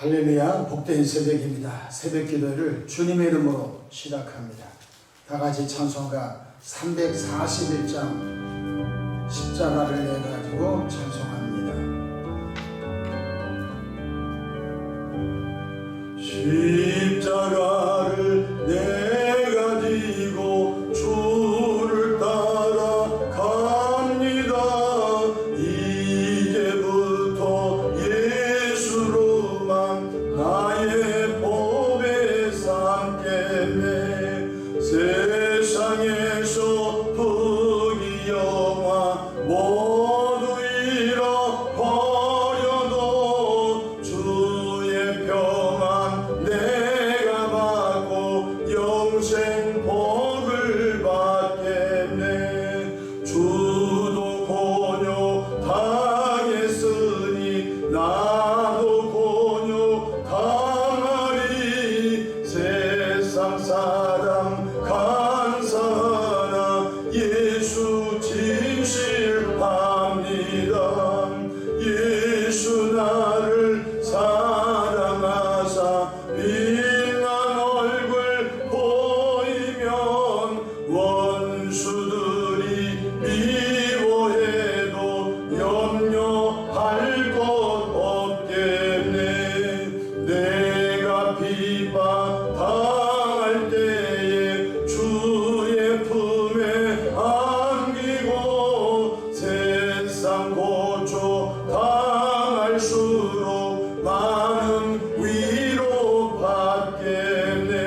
할렐루야, 복된 새벽입니다. 새벽 기도를 주님의 이름으로 시작합니다. 다 같이 찬송가 341장 십자가를 내가지고 찬송합니다. 십자가를 내가지고 주를 따라갑니다. 이제부터 예수로만 나의 법에 삼겠네. 세상에서 부귀 영화 모두 잃어버려도 주의 평안 내가 받고 영생 복을 받겠네. 주도 곤욕 당했으니 나도 곤욕 당하리. 세상 사람 감사하나 예수 진실합니다. 예수 나를 사랑하사 빛난 얼굴 보이면 원수들이 미워해도 염려할 것 없겠네. 내가 비방 당할 때에 주의 품에 안기고 세상 고초 당할수록 많은 위로 받겠네.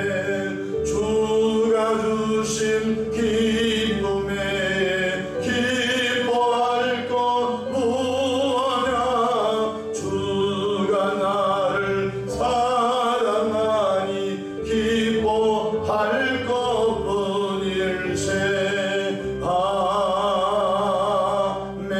주가 주신 기쁨에 기뻐할 것 무엇냐. 주가 나를 사랑하니 기뻐할 것뿐일세. 아멘.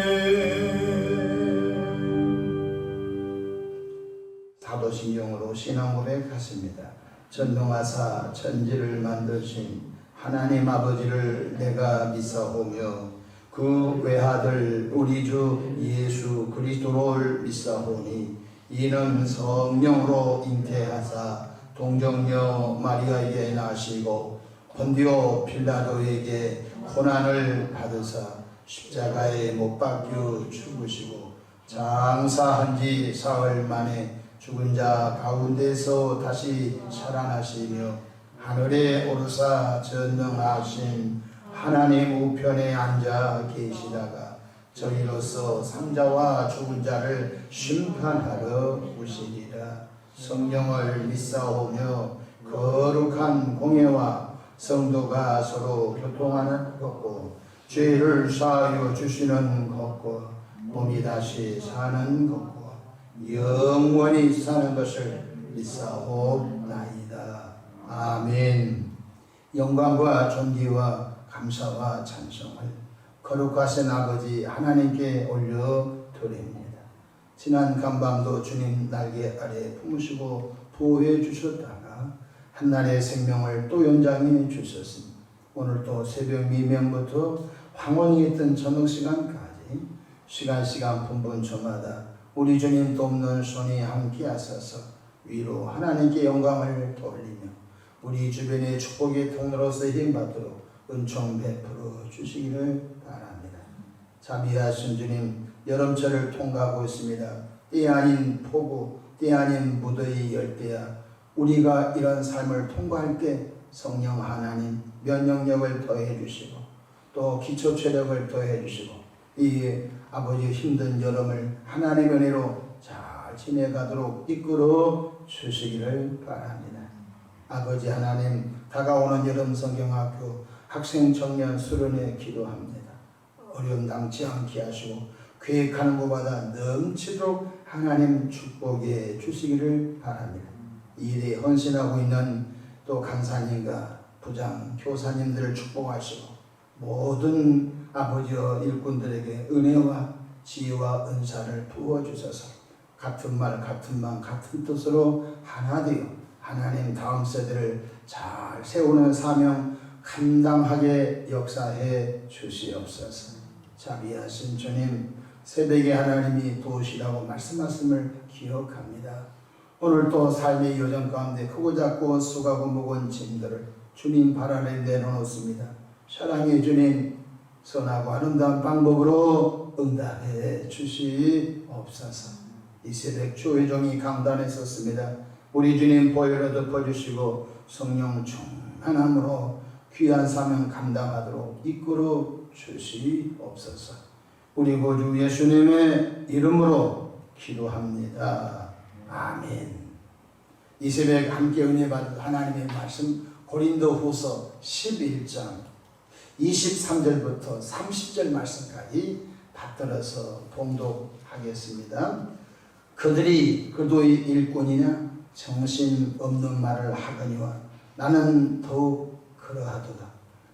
사도신경으로 신앙 고백하십니다. 전능하사 천지를 만드신 하나님 아버지를 내가 믿사오며 그 외아들 우리 주 예수 그리스도를 믿사오니 이는 성령으로 잉태하사 동정녀 마리아에게 나시고 본디오 필라도에게 고난을 받으사 십자가에 못 박혀 죽으시고 장사한 지 사흘 만에 죽은 자 가운데서 다시 살아나시며 하늘에 오르사 전능하신 하나님 우편에 앉아 계시다가 저희로서 상자와 죽은 자를 심판하러 오시리라. 성령을 믿사오며 거룩한 공예와 성도가 서로 교통하는 것고 죄를 사하여 주시는 것과 몸이 다시 사는 것과 영원히 사는 것을 믿사옵나이다. 아멘. 영광과 존귀와 감사와 찬송을 거룩하신 아버지 하나님께 올려드립니다. 지난 간밤도 주님 날개 아래 품으시고 보호해 주셨다가 한날의 생명을 또 연장해 주셨습니다. 오늘도 새벽 미명부터 황혼이 있던 저녁 시간까지 시간 분분초마다 우리 주님 돕는 손이 함께 하셔서 위로 하나님께 영광을 돌리며 우리 주변의 축복의 통로로서 힘받도록 은총 베풀어 주시기를 바랍니다. 자비하신 주님, 여름철을 통과하고 있습니다. 때 아닌 폭우, 때 아닌 무더위 열대야 우리가 이런 삶을 통과할 때 성령 하나님 면역력을 더해 주시고 또 기초 체력을 더해 주시고 이 아버지 힘든 여름을 하나님의 은혜로 잘 지내가도록 이끌어 주시기를 바랍니다. 아버지 하나님, 다가오는 여름 성경학교 학생 청년 수련회 기도합니다. 어려움 당치 않게 하시고 계획하는 것보다 넘치도록 하나님 축복해 주시기를 바랍니다. 이 일에 헌신하고 있는 또 간사님과 부장, 교사님들을 축복하시고 모든 아버지와 일꾼들에게 은혜와 지혜와 은사를 부어주셔서 같은 말, 같은 마음, 같은 뜻으로 하나 되어 하나님 다음 세대를 잘 세우는 사명 감당하게 역사해 주시옵소서. 자비하신 주님, 새벽에 하나님이 도우시라고 말씀하심을 기억합니다. 오늘 또 삶의 여정 가운데 크고 작고 수고하고 무거운 짐들을 주님 발 아래 내려놓습니다. 사랑의 주님, 선하고 아름다운 방법으로 응답해 주시옵소서. 이 새벽 주의 종이 강단에 섰습니다. 우리 주님 보혈로 덮어주시고 성령 충만함으로 귀한 사명 감당하도록 이끌어 주시옵소서. 우리 구주 예수님의 이름으로 기도합니다. 아멘. 이 새벽 함께 은혜 받을 하나님의 말씀 고린도후서 11장 23절부터 30절 말씀까지 받들어서 봉독하겠습니다. 그들이 그도의 일꾼이냐 정신없는 말을 하거니와 나는 더욱 그러하도다.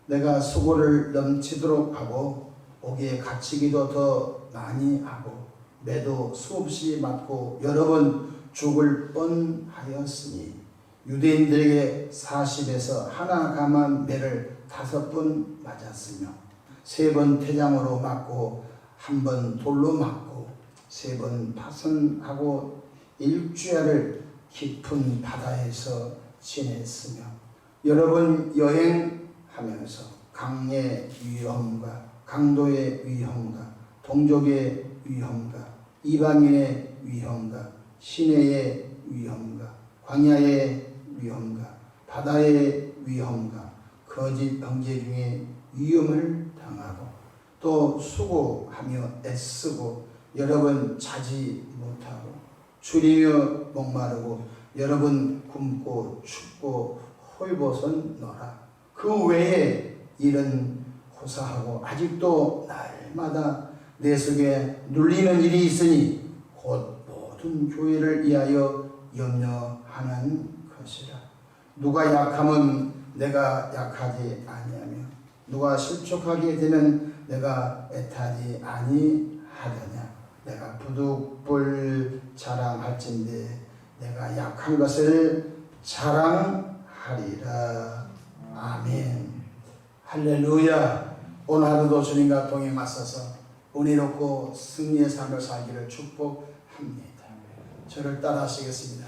내가 수고를 넘치도록 하고 옥에 갇히기도 더 많이 하고 매도 수없이 맞고 여러 번 죽을 뻔하였으니 유대인들에게 40에서 하나 감한 매를 5번 맞았으며 3번 태장으로 맞고 1번 돌로 맞고 3번 파선하고 일주야를 깊은 바다에서 지냈으며 여러 번 여행하면서 강의 위험과 강도의 위험과 동족의 위험과 이방인의 위험과 시내의 위험과 광야의 위험과 바다의 위험과 거짓 형제 중에 위험을 당하고 또 수고하며 애쓰고 여러 번 자지 못하고 줄이며 목마르고 여러 번 굶고 춥고 홀벗은 그 외에 일은 고사하고 아직도 날마다 내 속에 눌리는 일이 있으니 곧 모든 교회를 위하여 염려하는 것이라. 누가 약하면 내가 약하지 아니하며 누가 실족하게 되면 내가 애타지 아니하더냐. 내가 부득불 자랑할진대 내가 약한 것을 자랑하리라. 아멘. 할렐루야. 오늘 하루도 주님과 동행하셔서 은혜롭고 승리의 삶을 살기를 축복합니다. 저를 따라 하시겠습니다.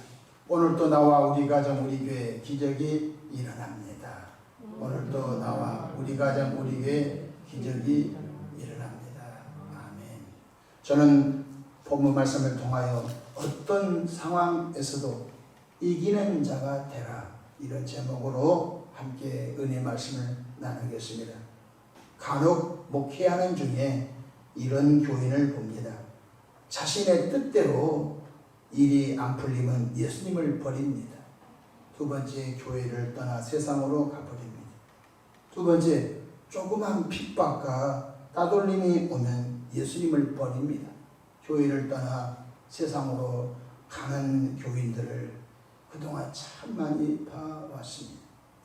오늘도 나와 우리 가정 우리 교회 기적이 일어납니다. 오늘도 나와 우리 가정 우리 교회 기적이 일어납니다. 아멘. 저는 본문 말씀을 통하여 어떤 상황에서도 이기는 자가 되라, 이런 제목으로 함께 은혜 말씀을 나누겠습니다. 간혹 목회하는 중에 이런 교인을 봅니다. 자신의 뜻대로 일이 안 풀리면 예수님을 버립니다. 두 번째, 교회를 떠나 세상으로 가버립니다. 두 번째, 조그만 핍박과 따돌림이 오면 예수님을 버립니다. 교회를 떠나 세상으로 가는 교인들을 그동안 참 많이 봐왔습니다.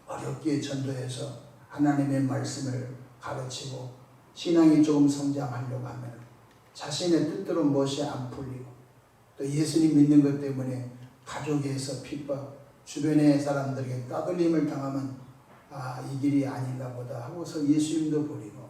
어렵게 전도해서 하나님의 말씀을 가르치고 신앙이 조금 성장하려고 하면 자신의 뜻대로 무엇이 안 풀리고 또 예수님 믿는 것 때문에 가족에서 핍박, 주변의 사람들에게 따돌림을 당하면 이 길이 아닌가 보다 하고서 예수님도 버리고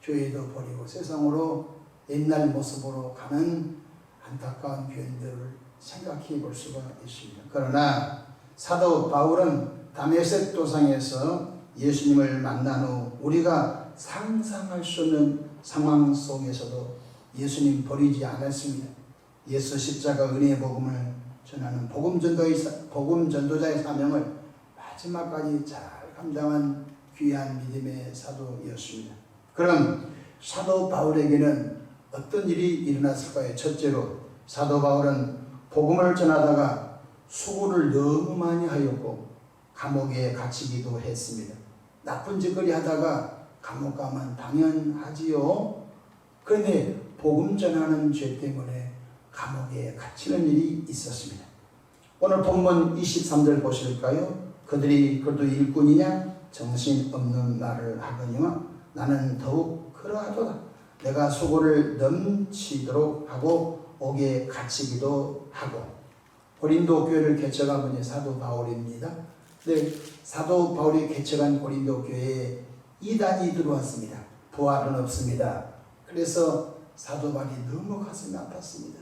교회도 버리고 세상으로 옛날 모습으로 가는 안타까운 교인들을 생각해 볼 수가 있습니다. 그러나 사도 바울은 다메섹 도상에서 예수님을 만난 후 우리가 상상할 수 없는 상황 속에서도 예수님 버리지 않았습니다. 예수 십자가 은혜의 복음을 전하는 복음 전도자의 사명을 마지막까지 잘 감당한 귀한 믿음의 사도였습니다. 그럼 사도 바울에게는 어떤 일이 일어났을까요? 첫째로 사도 바울은 복음을 전하다가 수고를 너무 많이 하였고 감옥에 갇히기도 했습니다. 나쁜 짓거리 하다가 감옥 가면 당연하지요. 그런데 복음 전하는 죄 때문에 감옥에 갇히는 일이 있었습니다. 오늘 본문 23절 보실까요? 그들이 그래도 일꾼이냐 정신없는 말을 하거니와 나는 더욱 그러하도다. 내가 수고를 넘치도록 하고 옥에 갇히기도 하고. 고린도 교회를 개척한 분이 사도 바울입니다. 근데 사도 바울이 개척한 고린도 교회에 이단이 들어왔습니다. 부활은 없습니다. 그래서 사도 바울이 너무 가슴이 아팠습니다.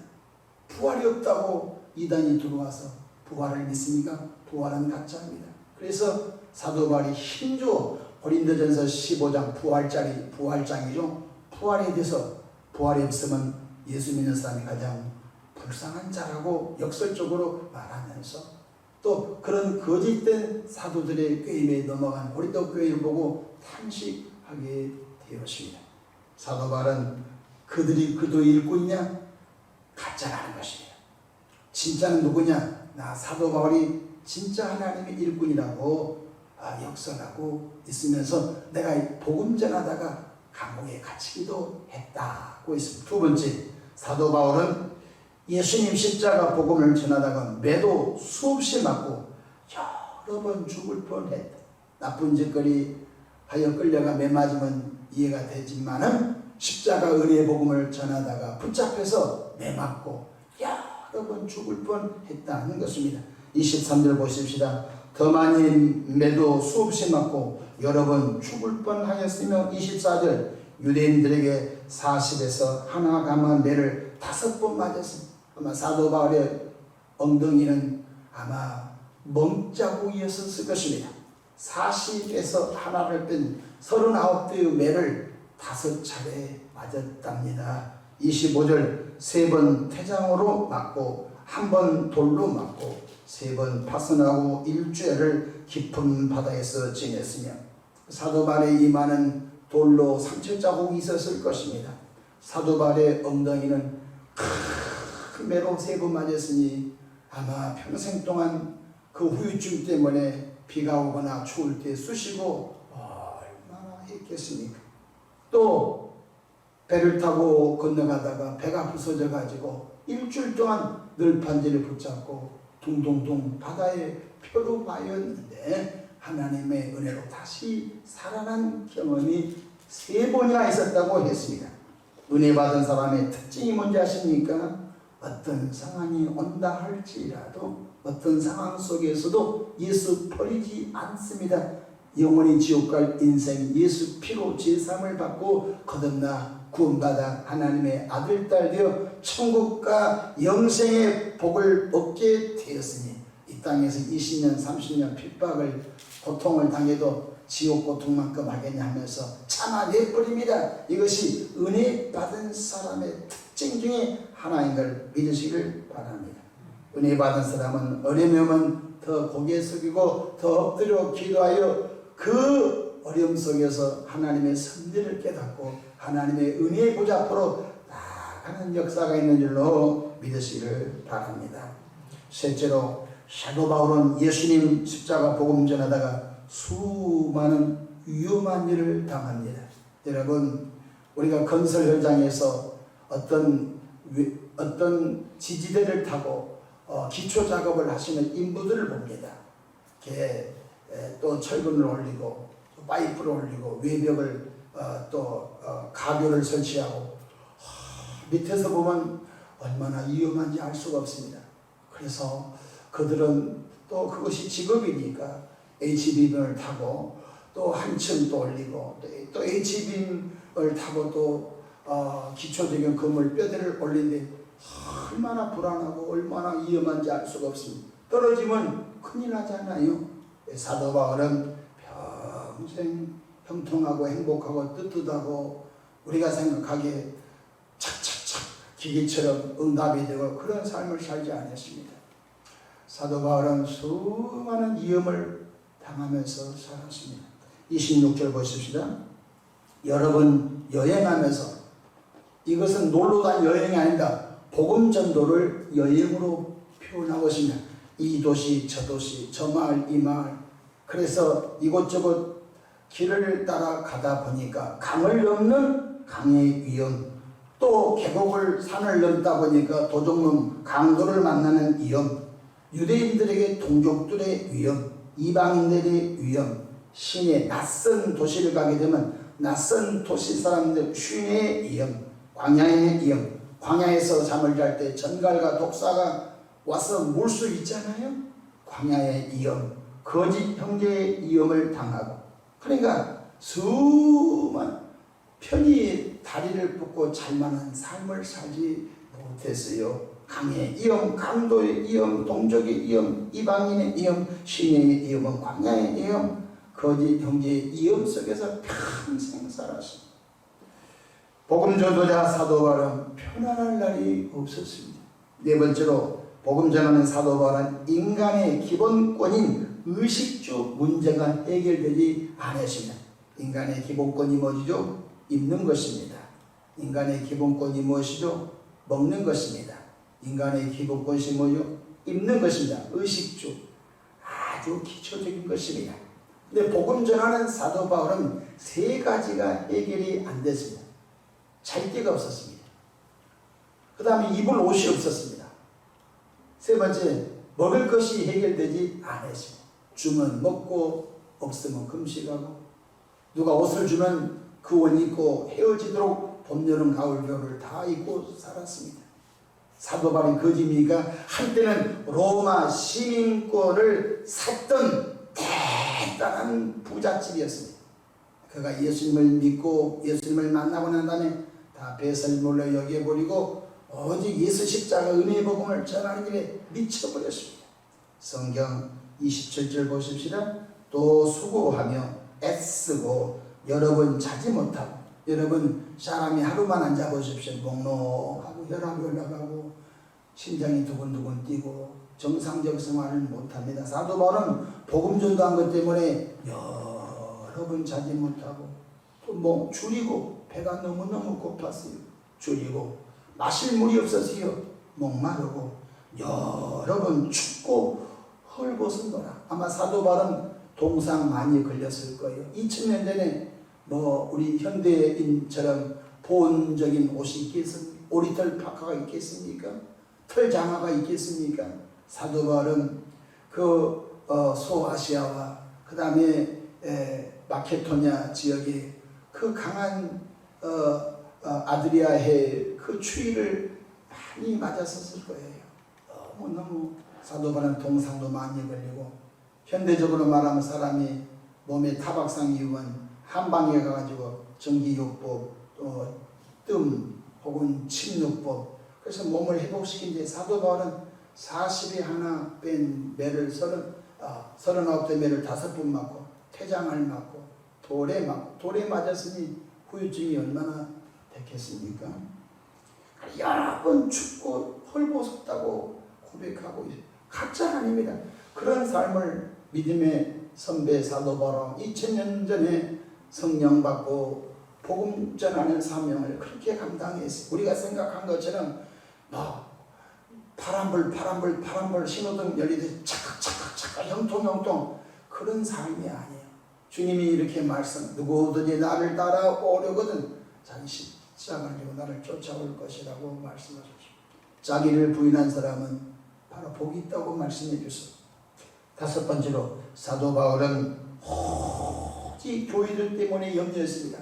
부활이 없다고 이단이 들어와서 부활을 믿습니까? 부활은 가짜입니다. 그래서 사도 바울이 힘주어 고린도전서 15장 부활장이죠. 부활에 대해서 부활이 없으면 예수 믿는 사람이 가장 불쌍한 자라고 역설적으로 말하면서 또 그런 거짓된 사도들의 꾀임에 넘어간 고린도 교회를 보고 탄식하게 되었습니다. 사도 바울은 그들이 그도의 일꾼이냐? 가짜라는 것입니다. 진짜는 누구냐? 나 사도 바울이 진짜 하나님의 일꾼이라고 역설하고 있으면서 내가 복음 전하다가 감옥에 갇히기도 했다고 있습니다. 두 번째, 사도 바울은 예수님 십자가 복음을 전하다가 매도 수없이 맞고 여러 번 죽을 뻔했다. 나쁜 짓거리 하여 끌려가 매 맞으면 이해가 되지만은 십자가 은혜의 복음을 전하다가 붙잡혀서 매 맞고 여러 번 죽을 뻔했다는 것입니다. 23절 보십시다. 더 많이 매도 수없이 맞고 여러 번 죽을 뻔하였으며 24절 유대인들에게 40에서 하나 감한 매를 5번 맞았습니다. 아마 사도 바울의 엉덩이는 아마 멍자국이었을 것입니다. 40에서 하나를 뺀 39대의 매를 5차례 맞았답니다. 25절 3번 태장으로 맞고 1번 돌로 맞고 3번 파선하고 일주일을 깊은 바다에서 지냈으며 사도 바울의 이마는 돌로 상처 자국이 있었을 것입니다. 사도 바울의 엉덩이는 큰 매로 3번 맞았으니 아마 평생 동안 그 후유증 때문에 비가 오거나 추울 때 쑤시고 얼마나 했겠습니까? 또 배를 타고 건너가다가 배가 부서져 가지고 일주일 동안 널판지를 붙잡고 둥둥둥 바다에 표로 빠였는데 하나님의 은혜로 다시 살아난 경험이 3번이나 있었다고 했습니다. 은혜 받은 사람의 특징이 뭔지 아십니까? 어떤 상황이 온다 할지라도 어떤 상황 속에서도 예수 버리지 않습니다. 영원히 지옥 갈 인생 예수 피로 제삼을 받고 거듭나 구원받아 하나님의 아들 딸 되어 천국과 영생의 복을 얻게 되었으니 이 땅에서 20년 30년 핍박을 고통을 당해도 지옥 고통만큼 하겠냐 하면서 참아내버립니다. 이것이 은혜 받은 사람의 특징 중에 하나인 걸 믿으시길 바랍니다. 은혜 받은 사람은 어려움은 더 고개 숙이고 더 엎드려 기도하여 그 어려움 속에서 하나님의 섭리를 깨닫고 하나님의 은혜의 보좌 앞으로 나아가는 역사가 있는 줄로 믿으시기를 바랍니다. 셋째로 사도 바울은 예수님 십자가 복음 전하다가 수많은 위험한 일을 당합니다. 여러분, 우리가 건설 현장에서 어떤 지지대를 타고 기초 작업을 하시는 인부들을 봅니다. 또 철근을 올리고 파이프를 올리고 외벽을 가교를 설치하고 밑에서 보면 얼마나 위험한지 알 수가 없습니다. 그래서 그들은 또 그것이 직업이니까 H빔을 타고 또 한층 또 올리고 또 H빔을 타고 또 기초적인 건물 뼈대를 올리는데 얼마나 불안하고 얼마나 위험한지 알 수가 없습니다. 떨어지면 큰일 나잖아요. 사도 바울은 평생 형통하고 행복하고 뜨뜻하고 우리가 생각하기에 착착착 기계처럼 응답이 되고 그런 삶을 살지 않았습니다. 사도 바울은 수많은 위험을 당하면서 살았습니다. 26절 보십시다. 여러 번 여행하면서 이것은 놀러 간 여행이 아니다. 복음 전도를 여행으로 표현하고 있습니다. 이 도시 저 도시 저 마을 이 마을 그래서 이곳저곳 길을 따라 가다 보니까 강을 넘는 강의 위험 또 계곡을 산을 넘다 보니까 도둑놈 강도를 만나는 위험 유대인들에게 동족들의 위험 이방인들의 위험 신의 낯선 도시를 가게 되면 낯선 도시 사람들 쉰의 위험 광야의 위험 광야에서 잠을 잘 때 전갈과 독사가 와서 물 수 있잖아요. 광야의 위험 거짓 형제의 위험을 당하고 그러니까 수많은 편히 다리를 뻗고 잘만한 삶을 살지 못했어요. 강의 위험, 강도의 위험, 동족의 위험, 이방인의 위험, 신의 위험은 광야의 위험, 거짓 형제의 위험 속에서 평생 살았습니다. 복음 전도자 사도 바울은 편안할 날이 없었습니다. 네 번째로 복음 전하는 사도 바울은 인간의 기본권인 의식주 문제가 해결되지 않았습니다. 인간의 기본권이 뭐죠? 입는 것입니다. 인간의 기본권이 무엇이죠? 먹는 것입니다. 인간의 기본권이 뭐죠? 입는 것입니다. 의식주. 아주 기초적인 것입니다. 근데 복음 전하는 사도 바울은 세 가지가 해결이 안 됐습니다. 잘 데가 없었습니다. 그 다음에 입을 옷이 없었습니다. 세 번째, 먹을 것이 해결되지 않았습니다. 주면 먹고 없으면 금식하고, 누가 옷을 주면 그 옷 입고 헤어지도록 봄, 여름, 가을, 겨울을 다 입고 살았습니다. 사도 바울이 거짓입니까? 한때는 로마 시민권을 샀던 대단한 부잣집이었습니다. 그가 예수님을 믿고 예수님을 만나고 난 다음에 다 배설물로 여겨버리고 오직 예수 십자가 은혜의 복음을 전하는 길에 미쳐버렸습니다. 성경 27절 보십시다. 또 수고하며 애쓰고 여러 번 자지 못하고, 여러분 사람이 하루만 앉아보십시오. 몽롱하고 혈압이 올라가고 심장이 두근두근 뛰고 정상적 생활을 못합니다. 사도 바울은 복음 전도한 것 때문에 여러 번 자지 못하고, 또 줄이고 배가 너무너무 고팠어요. 줄이고 마실 물이 없어서요 목마르고 여러 번 춥고 헐벗은 아마 사도 바울은 동상 많이 걸렸을 거예요. 2000년 전에 우리 현대인처럼 보온적인 옷이 있겠습니까? 오리털 파카가 있겠습니까? 털 장화가 있겠습니까? 사도 바울은 그 소아시아와 그 다음에 마케도냐 지역의 그 강한 아드리아해 그 추위를 많이 맞았었을 거예요. 너무 사도 바울은 동상도 많이 걸리고, 현대적으로 말하면 사람이 몸에 타박상 이유는 한방에 가가지고 전기요법, 뜸 혹은 침요법, 그래서 몸을 회복시킨 데 사도 바울은 40에 하나 뺀 매를 39대 매를 5번 맞고 태장을 맞고 돌에 맞았으니 후유증이 얼마나 됐겠습니까? 여러 번 춥고 헐벗었다고 고백하고 가짜 아닙니다. 그런 삶을 믿음의 선배 사도 바울은 2000년 전에 성령 받고 복음 전하는 사명을 그렇게 감당했어요. 우리가 생각한 것처럼 파란불 신호등 열리듯이 착각 형통 그런 삶이 아니에요. 주님이 이렇게 누구든지 나를 따라오려거든 자기 십자가를 지고 나를 쫓아올 것이라고 말씀하셨죠. 자기를 부인한 사람은 바로 복이 있다고 말씀해 주셨어요. 다섯 번째로 사도 바울은 오직 교회들 때문에 염려했습니다.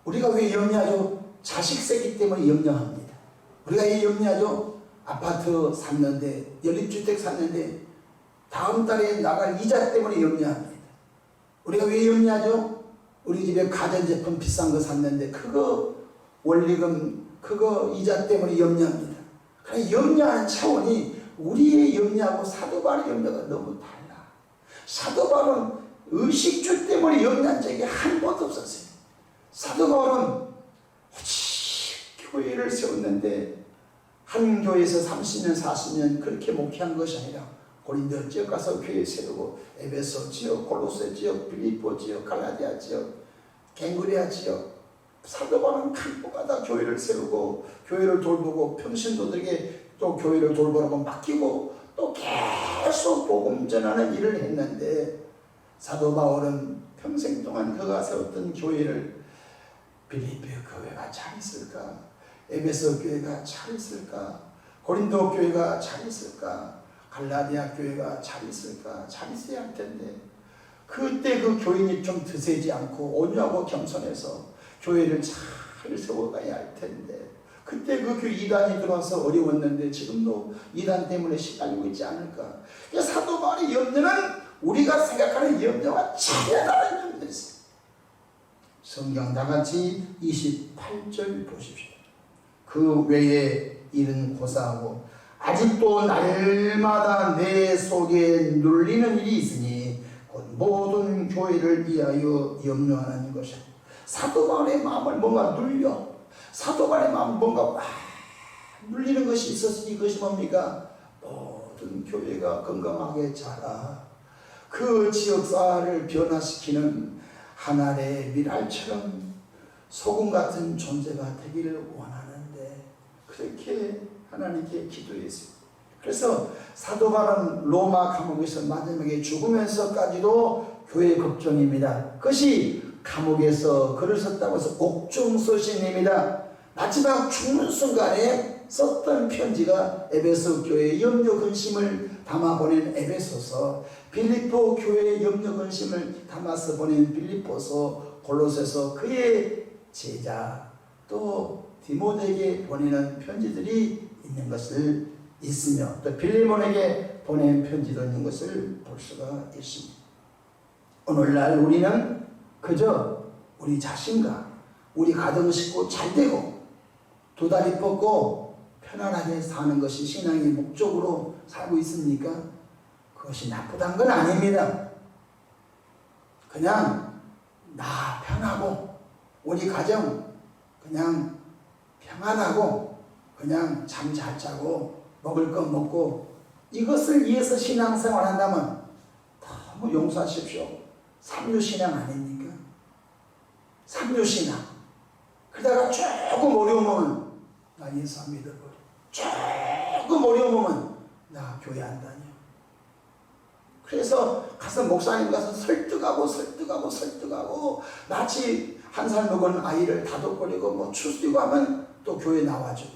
우리가 왜 염려하죠? 자식 새끼 때문에 염려합니다. 우리가 왜 염려하죠? 아파트 샀는데, 연립주택 샀는데 다음 달에 나갈 이자 때문에 염려합니다. 우리가 왜 염려하죠? 우리 집에 가전제품 비싼 거 샀는데 그거 원리금, 그거 이자 때문에 염려합니다. 그러니까 염려하는 차원이 우리의 염려하고 사도 바울의 염려가 너무 달라. 사도 바울은 의식주 때문에 염려한 적이 한 번도 없었어요. 사도 바울은 오직 교회를 세웠는데 한 교회에서 30년 40년 그렇게 목회한 것이 아니라 고린도 지역 가서 교회 세우고 에베소 지역, 골로새 지역, 빌립보 지역, 갈라디아 지역, 갱그레아 지역, 사도 바울은 간부마다 교회를 세우고 교회를 돌보고 평신도들에게 또 교회를 돌보라고 맡기고 또 계속 복음 전하는 일을 했는데, 사도 바울은 평생 동안 그가 세웠던 교회를 빌립보 교회가 잘 있을까? 에베소 교회가 잘 있을까? 고린도 교회가 잘 있을까? 갈라디아 교회가 잘 있을까? 잘 있어야 할 텐데, 그때 그 교인이 좀 드세지 않고 온유하고 겸손해서 교회를 잘 세워가야 할 텐데, 그때 그 이단이 들어와서 어려웠는데 지금도 이단 때문에 시달리고 있지 않을까? 사도 바울의 염려는 우리가 생각하는 염려와 차이가 나는 염려였어요. 성경 다같이 28절 보십시오. 그 외에 일은 고사하고 아직도 날마다 내 속에 눌리는 일이 있으니 곧 모든 교회를 위하여 염려하는 것이고, 사도 바울의 마음을 뭔가 눌려, 사도 바울의 마음을 뭔가 눌리는 것이 있었으니 이것이 뭡니까? 모든 교회가 건강하게 자라 그 지역사회를 변화시키는 하나의 미랄처럼 소금 같은 존재가 되기를 원하는데, 그렇게 하나님께 기도했습니다. 그래서 사도 바울은 로마 감옥에서 마지막에 죽으면서까지도 교회 걱정입니다. 그것이 감옥에서 글을 썼다고 해서 옥중서신입니다. 마지막 죽는 순간에 썼던 편지가 에베소 교회의 염려 근심을 담아 보낸 에베소서, 빌립보 교회의 염려 근심을 담아서 보낸 빌립보서, 골로새서, 그의 제자 또 디모데에게 보내는 편지들이 있는 것을 있으며, 또 빌레몬에게 보낸 편지도 있는 것을 볼 수가 있습니다. 오늘날 우리는 그저 우리 자신과 우리 가정 식구 잘되고 두 다리 뻗고 편안하게 사는 것이 신앙의 목적으로 살고 있습니까? 그것이 나쁘다는 건 아닙니다. 그냥 나 편하고 우리 가정 그냥 평안하고 그냥 잠 잘 자고 먹을 것 먹고 이것을 위해서 신앙생활 한다면 너무 용서하십시오. 삼류신앙 아닙니까? 삼류신앙. 그러다가 조금 어려우면 나 예수 안 믿어버려. 조금 어려우면 나 교회 안 다녀. 그래서 가서 목사님 가서 설득하고 마치 한 살 먹은 아이를 다독거리고 뭐 추스리고 하면 또 교회 나와주고,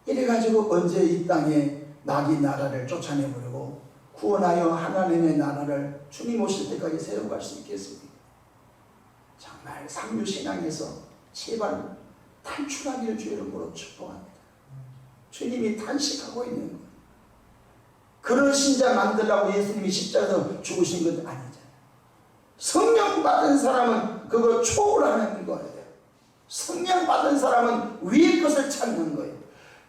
이래가지고 언제 이 땅에 나귀 나라를 쫓아내버리고 구원하여 하나님의 나라를 주님 오실 때까지 세워갈 수 있겠습니까? 정말 삼류신앙에서 제발 탈출하기를 주의 이름으로 축복합니다. 주님이 탄식하고 있는 거예요. 그런 신자 만들라고 예수님이 십자가에서 죽으신 건 아니잖아요. 성령 받은 사람은 그거 초월하는 거예요. 성령 받은 사람은 위의 것을 찾는 거예요.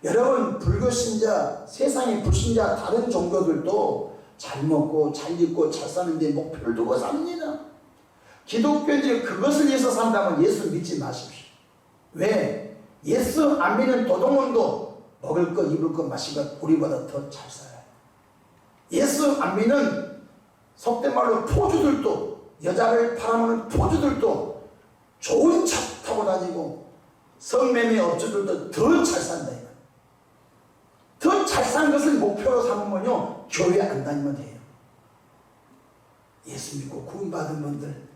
여러분, 불교 신자, 세상의 불신자 다른 종교들도 잘 먹고 잘 입고 잘 사는데 목표를 두고 삽니다. 기독교인들이 그것을 위해서 산다면 예수 믿지 마십시오. 왜? 예수 안 믿는 도둑놈도 먹을 것 입을 것 마실 것 우리보다 더 잘 살아요. 예수 안 믿는 속된 말로 포주들도, 여자를 팔아먹는 포주들도 좋은 차 타고 다니고 성매매 업주들도 더 잘 산다. 더 잘 사는 것을 목표로 삼으면요, 교회 안 다니면 돼요. 예수 믿고 구원받은 분들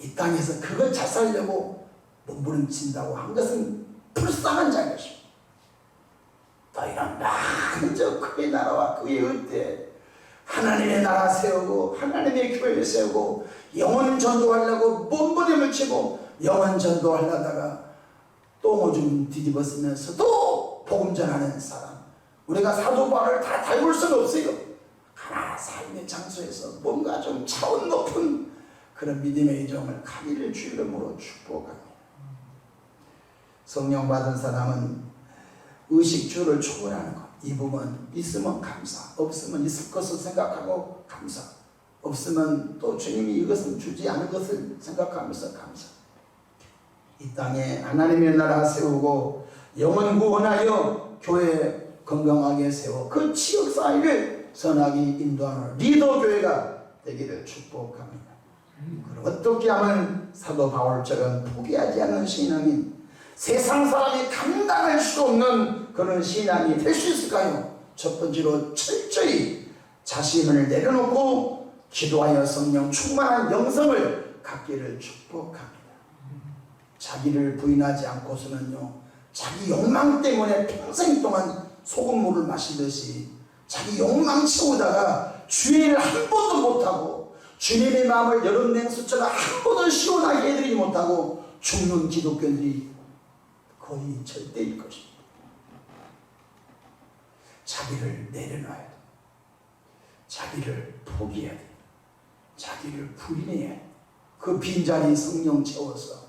이 땅에서 그걸 잘 살려고 몸부림친다고 한 것은 불쌍한 자인 것입니다. 더 이런 많은 저 그의 나라와 그의 의대, 하나님의 나라 세우고 하나님의 교회를 세우고 영혼 전도하려고 몸부림을 치고 영혼 전도하려다가 똥오줌 뒤집어 쓰면서도 복음 전하는 사람, 우리가 사도 바울을 다 닮을 수는 없어요. 하나 삶의 장소에서 뭔가 좀 차원 높은 그런 믿음의 종을 가기를 주 이름으로 축복합니다. 성령 받은 사람은 의식주를 초월하는 것. 이 부분 있으면 감사, 없으면 있을 것을 생각하고 감사, 없으면 또 주님이 이것은 주지 않은 것을 생각하면서 감사. 이 땅에 하나님의 나라 세우고 영혼 구원하여 교회 건강하게 세워 그 지역사회를 선하게 인도하는 리더 교회가 되기를 축복합니다. 그리고 어떻게 하면 사도 바울처럼 포기하지 않는 신앙인, 세상 사람이 감당할 수 없는 그런 신앙이 될 수 있을까요? 첫 번째로 철저히 자신을 내려놓고 기도하여 성령 충만한 영성을 갖기를 축복합니다. 자기를 부인하지 않고서는요, 자기 욕망 때문에 평생 동안 소금물을 마시듯이 자기 욕망 채우다가 주의를 한 번도 못하고 주님의 마음을 여름 냉수처럼 한 번도 시원하게 해드리지 못하고 죽는 기독교인들이 거의 절대일 것입니다. 자기를 내려놔야 돼. 자기를 포기해야 돼. 자기를 부인해야 돼. 그 빈자리 성령 채워서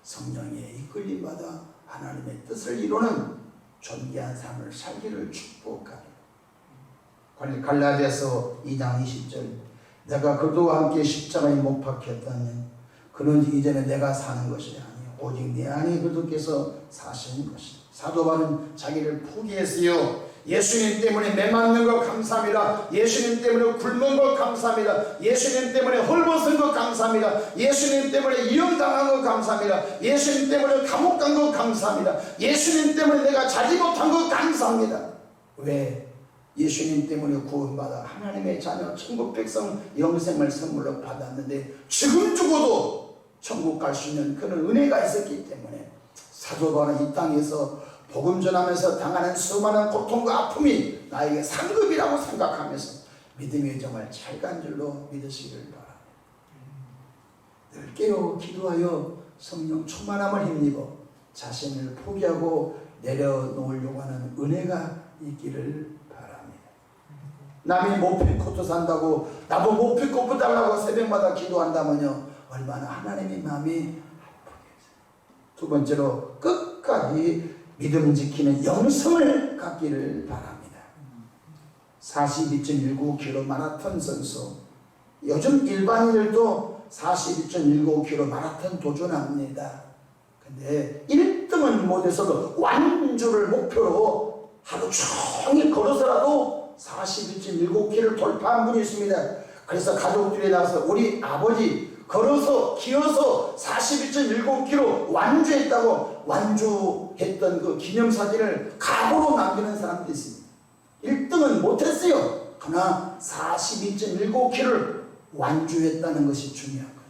성령의 이끌림받아 하나님의 뜻을 이루는 존귀한 삶을 살기를 축복하리. 갈라디아서 2장 20절 내가 그도와 함께 십자가에 못 박혔다면 그는 이전에 내가 사는 것이 아니요 오직 내 안에 그도께서 사시는 것이다. 사도 바울은 자기를 포기했어요. 예수님 때문에 매맞는 것 감사합니다. 예수님 때문에 굶은 것 감사합니다. 예수님 때문에 헐벗은 것 감사합니다. 예수님 때문에 이용당한 것 감사합니다. 예수님 때문에 감옥 간 것 감사합니다. 예수님 때문에 내가 자지 못한 것 감사합니다. 왜? 예수님 때문에 구원받아 하나님의 자녀 천국 백성 영생을 선물로 받았는데 지금 죽어도 천국 갈 수 있는 그런 은혜가 있었기 때문에 사도 바울은 이 땅에서 복음 전하면서 당하는 수많은 고통과 아픔이 나에게 상급이라고 생각하면서 믿음의 정말 잘 간 줄로 믿으시길 바랍니다. 늘 깨어 기도하여 성령 충만함을 힘입어 자신을 포기하고 내려놓으려고 하는 은혜가 있기를 바랍니다. 남이 모피코트 산다고 나도 모피코트 달라고 새벽마다 기도한다면요 얼마나 하나님의 마음이 아프겠어요. 두 번째로 끝까지 믿음 지키는 영성을 갖기를 바랍니다. 42.19km 마라톤 선수 요즘 일반인들도 42.19km 마라톤 도전합니다. 근데 1등은 못해서도 완주를 목표로 하루 종일 걸어서라도 42.19km를 돌파한 분이 있습니다. 그래서 가족들이 나와서 우리 아버지 걸어서 기어서 42.19km 완주했다고 완주했던 그 기념사진을 각오로 남기는 사람도 있습니다. 1등은 못했어요. 그러나 42.19km를 완주했다는 것이 중요한 거예요.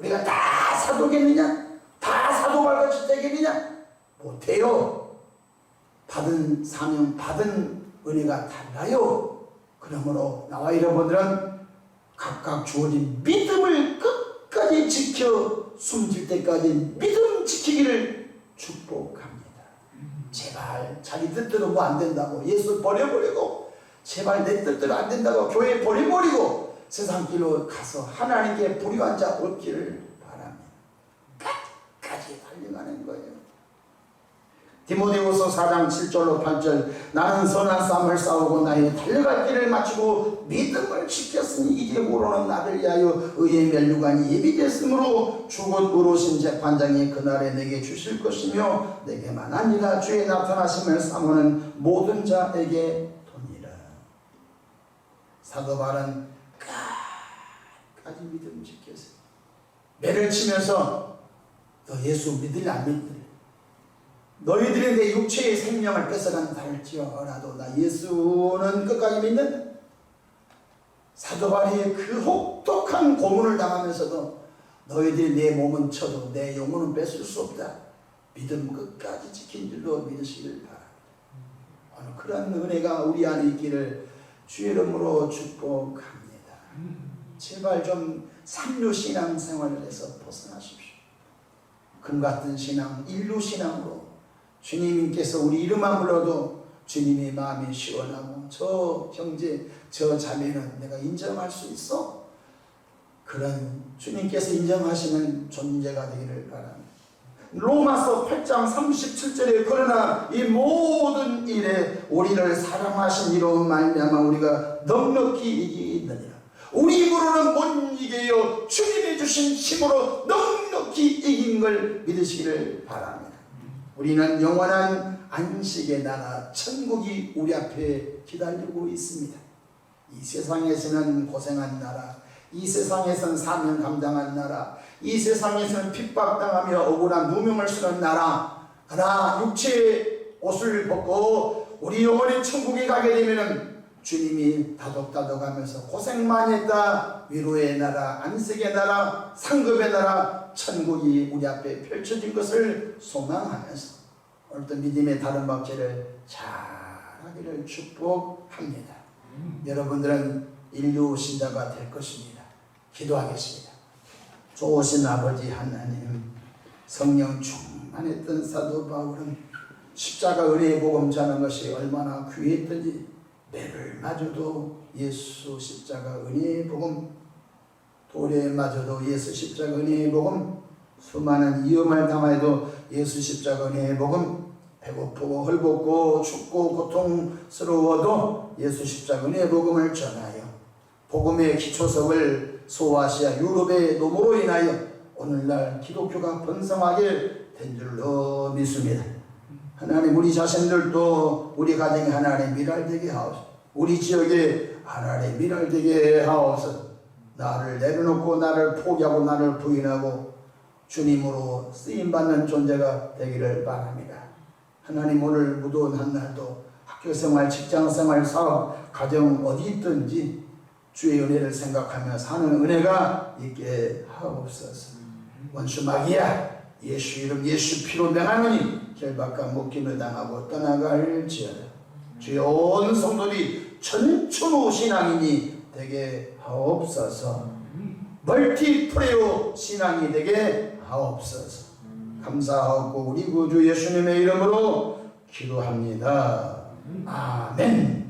우리가 다 사도겠느냐? 다 사도발같이 되겠느냐? 못해요. 받은 사명, 받은 은혜가 달라요. 그러므로 나와 여러분들은 각각 주어진 믿음을 끝까지 지켜 숨질 때까지 믿음 지키기를 축복합니다. 제발 자기 뜻대로 뭐 안 된다고 예수 버려버리고 제발 내 뜻대로 안 된다고 교회 버려버리고 세상 길로 가서 하나님께 불의한 자 없기를 바랍니다. 끝까지 달려가는 거예요. 디모데후서 4장 7절로 8절 나는 선한 싸움을 싸우고 나의 달려갈 길을 마치고 믿음을 지켰으니 이제 오로는 나를 위하여 의의 면류관이 예비됐으므로 주곧 의로우신 재판장이 그날에 내게 주실 것이며 내게만 아니라 주의 나타나심을 사모하는 모든 자에게 도니라. 사도 바울은 끝까지 믿음 지켰어요. 매를 치면서 너 예수 믿을래 안 믿을래? 너희들이 내 육체의 생명을 뺏어간다 할지어라도 나 예수는 끝까지 믿는다. 사도 바울이 그 혹독한 고문을 당하면서도 너희들이 내 몸은 쳐도 내 영혼은 뺏을 수 없다. 믿음 끝까지 지킨 줄로 믿으시길 바랍니다. 오늘 그러한 은혜가 우리 안에 있기를 주의 이름으로 축복합니다. 제발 좀 삼류 신앙 생활에서 벗어나십시오. 금같은 신앙, 인류 신앙으로 주님께서 우리 이름만 불러도 주님의 마음이 시원하고 저 형제, 저 자매는 내가 인정할 수 있어. 그런 주님께서 인정하시는 존재가 되기를 바랍니다. 로마서 8장 37절에 그러나 이 모든 일에 우리를 사랑하신 이로 말미암아 우리가 넉넉히 이기느니라. 우리 힘으로는 못 이겨요. 주님이 주신 힘으로 넉넉히 이긴 걸 믿으시기를 바랍니다. 우리는 영원한 안식의 나라 천국이 우리 앞에 기다리고 있습니다. 이 세상에서는 고생한 나라, 이 세상에서는 사명 감당한 나라, 이 세상에서는 핍박당하며 억울한 누명을 쓰는 나라. 그러나 육체의 옷을 벗고 우리 영원히 천국에 가게 되면은 주님이 다독다독하면서 고생 많이 했다. 위로의 나라, 안식의 나라, 상급의 나라, 천국이 우리 앞에 펼쳐진 것을 소망하면서 오늘도 믿음의 다른 박제를 잘 하기를 축복합니다. 여러분들은 인류 신자가 될 것입니다. 기도하겠습니다. 좋으신 아버지 하나님, 성령 충만했던 사도 바울은 십자가 은혜의 복음 전하는 것이 얼마나 귀했던지 매를 맞아도 예수 십자가 은혜의 복음, 돌에 맞아도 예수 십자가 은혜의 복음, 수많은 위험을 당해도 예수 십자가 은혜의 복음, 배고프고 헐벗고 춥고 고통스러워도 예수 십자가 은혜의 복음을 전하여 복음의 기초석을 소아시아 유럽의 노모로 인하여 오늘날 기독교가 번성하게 된 줄로 믿습니다. 하나님 우리 자신들도 우리 가정에 하나님의 미랄되게 하옵소서. 우리 지역에 하나님의 미랄되게 하옵소서. 나를 내려놓고 나를 포기하고 나를 부인하고 주님으로 쓰임받는 존재가 되기를 바랍니다. 하나님 오늘 무더운 한날도 학교생활, 직장생활, 사업, 가정 어디 있든지 주의 은혜를 생각하며 사는 은혜가 있게 하옵소서. 원수 마귀야 예수 이름 예수 피로 명하노니 결박과 묶임을 당하고 떠나갈지어다. 주의 온 성도들이 전천후 신앙인이 되게 하옵소서. 멀티플레이어 신앙이 되게 하옵소서. 감사하고 우리 구주 예수님의 이름으로 기도합니다. 아멘.